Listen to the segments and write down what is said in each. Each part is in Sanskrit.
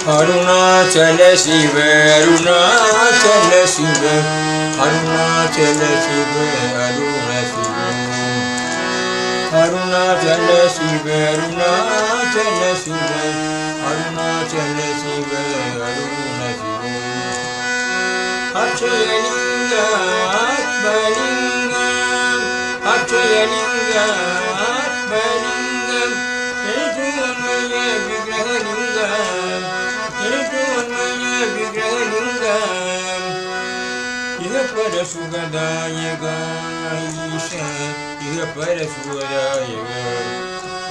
अरुणाचल शिव अरुणाचल शिव अरुणाचल शिव अरुण शिव अरुणाचल शिव अरुणाचल शिव अरुणाचल शिव अरुण शिव अक्षयलिंग आत्मलिंग अक्षयलिंग आत्मलिंग तेजोमय विग्रहलिंग तेजोमय विग्रहलिंग इह पर सुगदायक ईश इह पर सुगदायक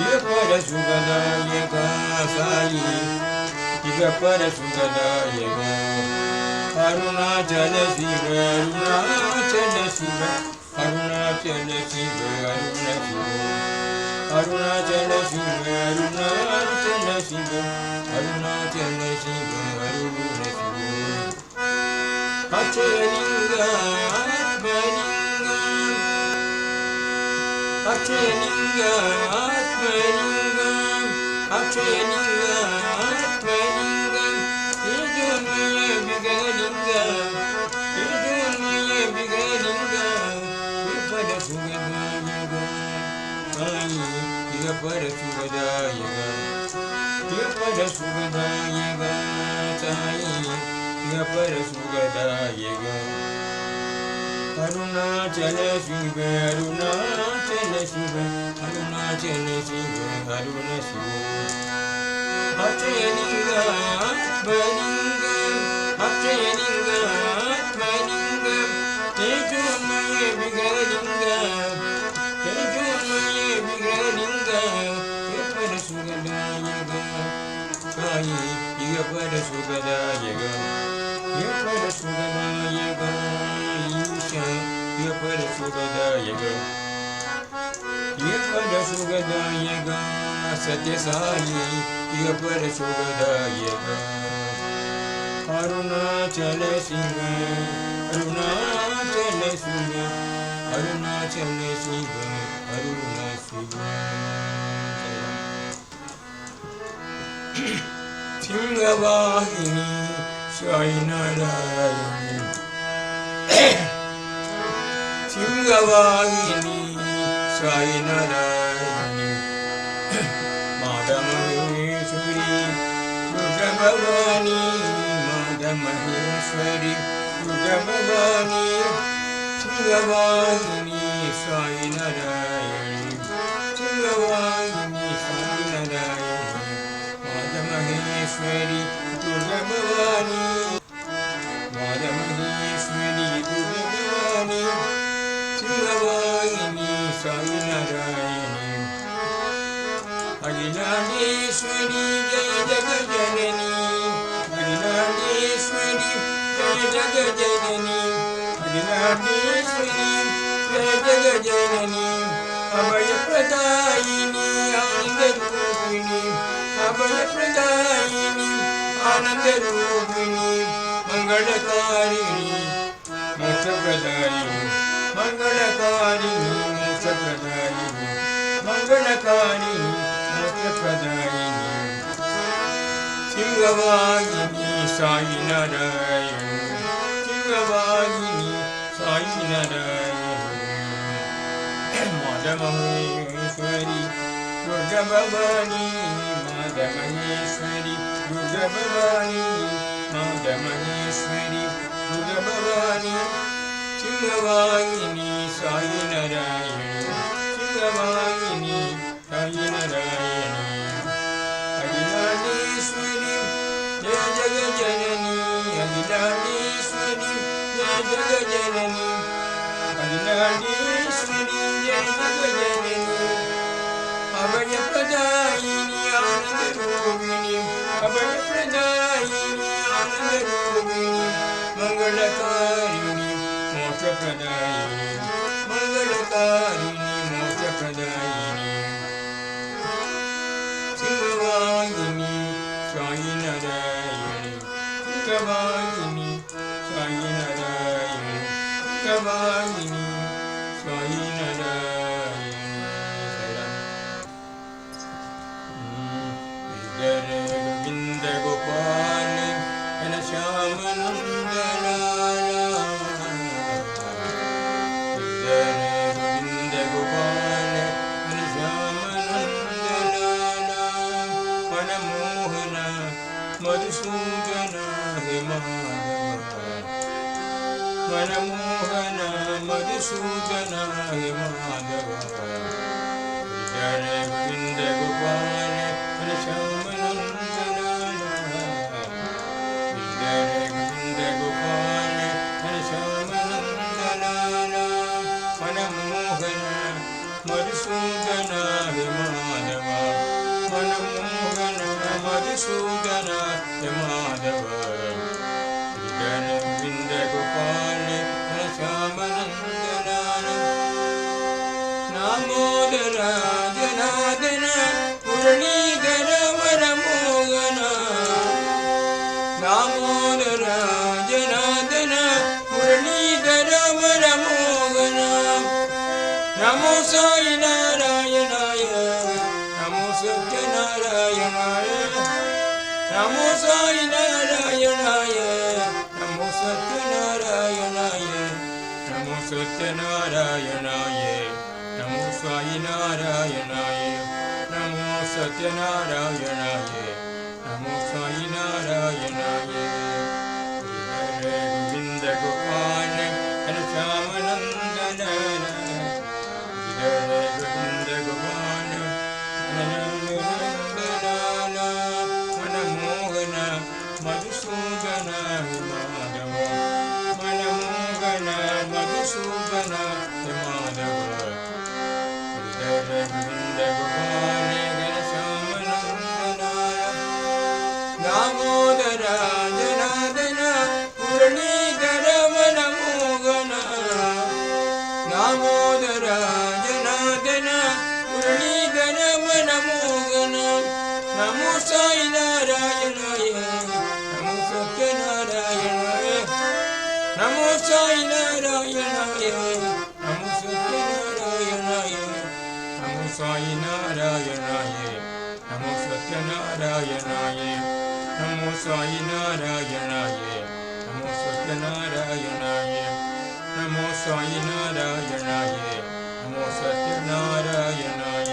इह पर सुगदायक साई इह पर सुगदायक अरुणाचल शिव अरुणाचल शिव अरुणाचल शिव अरुण शिव अरुणाचल शिव अरुणाचल शिव अरुणाचल शिव अरुण शिव अक्षयलिंग आत्मलिंग अक्षयलिंग आत्मलिंग अक्षयलिंग आत्मलिंग तेजोमय विग्रहलिंग तेजोमय विग्रहलिंग पर सुगदायक साई इह पर सुगदायक इह पर सुगदायक साई इह पर सुगदायक अरुणाचल शिव अरुणाचल शिव अरुणाचल शिव अरुण शिव अक्षयलिंग आत्मलिंग अक्षयलिंग आत्मलिंग तेजोमय विग्रहलिंग तेजोमय विग्रहलिंग इह पर सुगदायक साई इह पर सुगदायक इह पर सुगदायक ईश इह पर सुगदायक इह पर सुगदायक सत्य साई इह पर सुगदायक अरुणाचल शिव अरुणाचल शिव अरुणाचल शिव अरुण शिव सिंहवाहिनी साई नारायणी सिंहवाहिनी साई नारायणी माता महेश्वरी दुर्गा भवानी माता महेश्वरी दुर्गा भवानी सिंहवाहिनी साई नारायणी सिंहवाहिनी साई नारायणी माता महेश्वरी दुर्गा भवानी माता महेश्वरी दुर्गा भवानी सिंहवाहिनी साई नारायणी अखिलांडेश्वरी जय जगज्जननी अखिलांडेश्वरी जय जगज्जननी अखिलांडेश्वरी जय जगज्जननी अभयप्रदायिनी आनंदरूपिणी अभयप्रदायिनी आनंदरूपिणी मंगलकारिणी मोक्षप्रदायिनी मंगलकारिणी मोक्षप्रदायिनी मंगलकारिणी मोक्षप्रदायिनी सिंहवाहिनी साई नारायणी सिंहवाहिनी साई नारायणी माता महेश्वरी दुर्गा भवानी माता महेश्वरी दुर्गा भवानी माता महेश्वरी दुर्गा भवानी सिंहवाहिनी साई नारायणी सिंहवाहिनी साई नारायणी अखिलांडेश्वरी जय जगज्जननी अखिलांडेश्वरी जय जगज्जननी अखिलांडेश्वरी जय जगज्जननी अभयप्रदायिनी आनंदरूपिणी अभयप्रदायिनी आनंदरूपिणी मंगलकारिणी मोक्षप्रदायिनी मंगलकारिणी मोक्षप्रदायिनी सिंहवाहिनी साई नारायणी सिंहवाहिनी साई नारायणी सिंहवाहिनी साई नारायणी इधर गोविंद गोपाल मधुसूदन हे माधव मनमोहन मधुसूदन हे माधव हृदय गोविंद गोपाल घनश्याम नंदन हृदय गोविंद गोपाल घनश्याम नंदन मनमोहन मधुसूदन हे माधव मनमोहन मधुसूदन हे माधव हृदय गोविंद गोपाल घनश्याम नंदन नामोदर जनार्दन मुरलीधर वरमोहन दामोदर जनार्दन मुरलीधर वरमोहन नमो साई नारायणाय नमो सत्यनारायणाय नमो साई नारायणाय नमो सत्यनारायणाय नमो सत्यनारायणाय नमो साई नारायणाय नमो सत्यनारायणाय नमो साई नारायणाय हृदय गोविंद गोपाल घनश्याम नंदन हृदय गोविंद गोपाल नंदन मनमोहन मधुसूदन माधव मनमोहन मधुसूदन माधव हृदय गोविंद गोपाल घनश्याम नंदन दामोदर जनार्दन मुरलीधर मनमोहन दामोदर जनार्दन मुरलीधर मनमोहन नमो साई नारायणाय नमो सत्यनारायणाय नमो साई नारायणाय नमो सत्यनारायणाय नमो साई नारायणाय नमो सत्यनारायणाय नमो साई नारायणाय नमो सत्यनारायणाय नमो साई नारायणाय नमो सत्यनारायणाय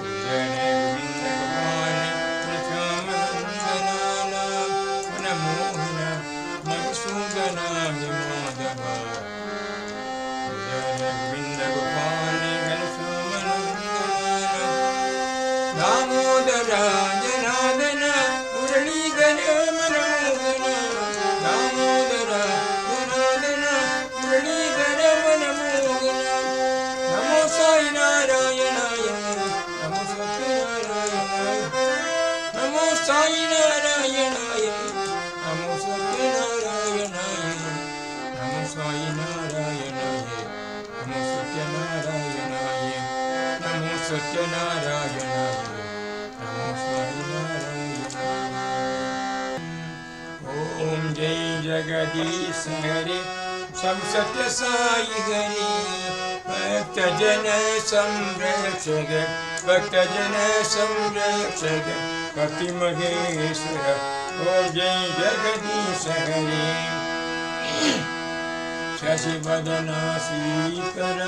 हृदय गोविंद गोपाल घनश्याम नंदन मनमोहन मधुसूदन हे माधव हृदय गोविंद गोपाल घनश्याम नंदन दामोदर जनार्दन मुरलीधर मनमोहन दामोदर जनार्दन मुरलीधर मनमोहन नमो साई नारायणाय नमो सत्यनारायणाय नमो साई नारायणाय नमो सत्यनारायणाय नमो साई नारायणाय नमो सत्यनारायणाय नमो सत्यनारायणाय नमो साई नारायणाय ओम जय जगदीश हरे सब सत्य साई हरि भक्त जन संरक्षक भक्त जन संरक्षक भक्ति महेश्वर ओम जय जगदीश हरे शशि बदना श्रीकर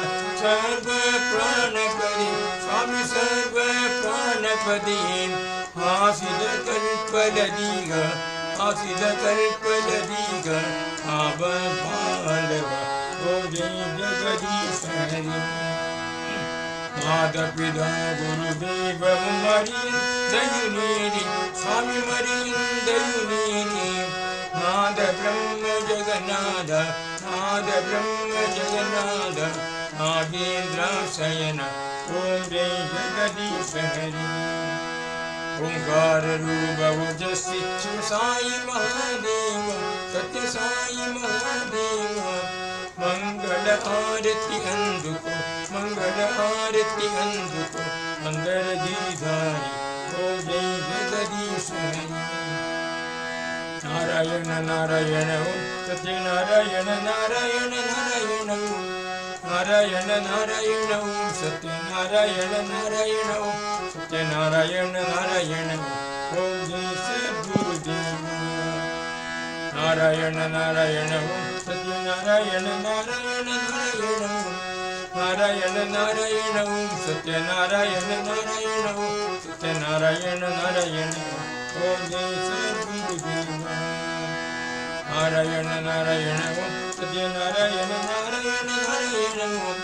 सर्व प्राणपति स्वामी सर्व प्राणपति हासिद कल्पलदीघ हासिद कल्पलदीघ आब बांधव ओ जय जगदीश हरि माता पिता गुरुदेव मरियन दयुनीनि स्वामी मरियन दयुनीनि नाद ब्रह्म जगन्नाथ नाद ब्रह्म जगन्नाथ नागेन्द्र शयन ओम जय जगदीश हरि ओंकार रूप ओजस्वी साई महादेव सत्य साई महादेव मंगल आरती अंधुको मंगल आरती अंधुको मंगल गिरिधारी ओ जय जगदीश हरि नारायण नारायण ओम सत्य नारायण नारायण नारायण ओम नारायण नारायण ओम सत्य नारायण नारायण ओम सत्य नारायण नारायण ओम जय सद्गुरुदेव नारायण नारायण ओम सत्य नारायण नारायण नारायण ओम नारायण नारायण ओम सत्य नारायण नारायण ओम सत्य नारायण नारायण ओम जय सद्गुरुदेवा नारायण नारायण ओम सत्यनारायण नारायण नारायण ओम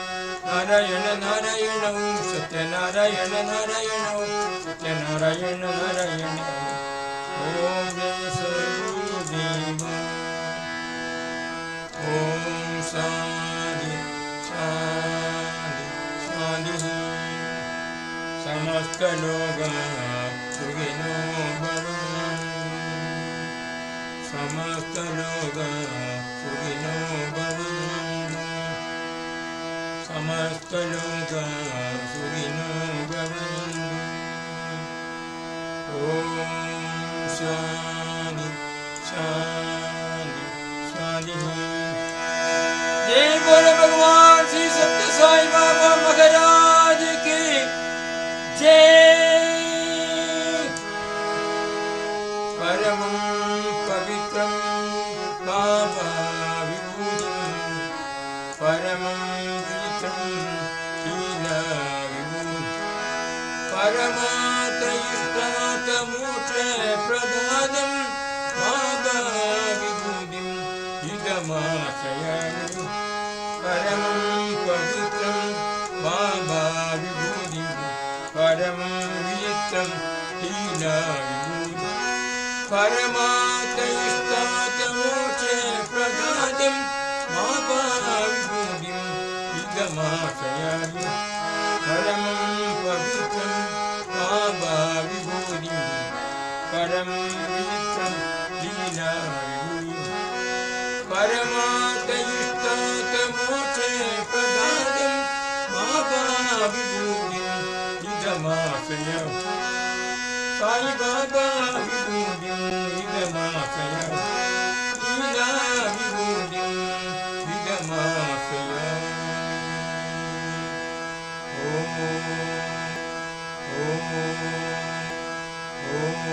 नारायण नारायण ओम सत्यनारायण नारायण ओम सत्यनारायण नारायण ओम जय सद्गुरुदेवा ओम शांति शांति शांति समस्त लोग सुखिनो भवन्तु समस्त लोग सुखिनो भवन्तु समस्त लोग सुखिनो भवन्तु ओम शांति शांति शांति जय बोलो भगवान श्री सत्य साई बाबा महाराज की जय परमं पवित्रं बाबा विभूतिं परमं पवित्रं शीला विभूतिं परमार्थ इष्टार्थ मोक्ष प्रदानं बाबा विभूतिं इदमाश्रयामि परमं पवित्रं बाबा विभूतिं परमं पवित्रं शीला विभूतिं परमार्थ इष्टार्थ मोक्ष प्रदानं बाबा विभूतिं इदमाश्रयामि परमं पवित्रं बाबा विभूतिं परमं पवित्रं शीला विभूतिं परमार्थ इष्टार्थ मोक्ष प्रदानं बाबा विभूतिं इदमाश्रयामि साई बाबा विभूतिं इदमाश्रयामि शीला विभूतिं इदमाश्रयामि ओम ओम ओम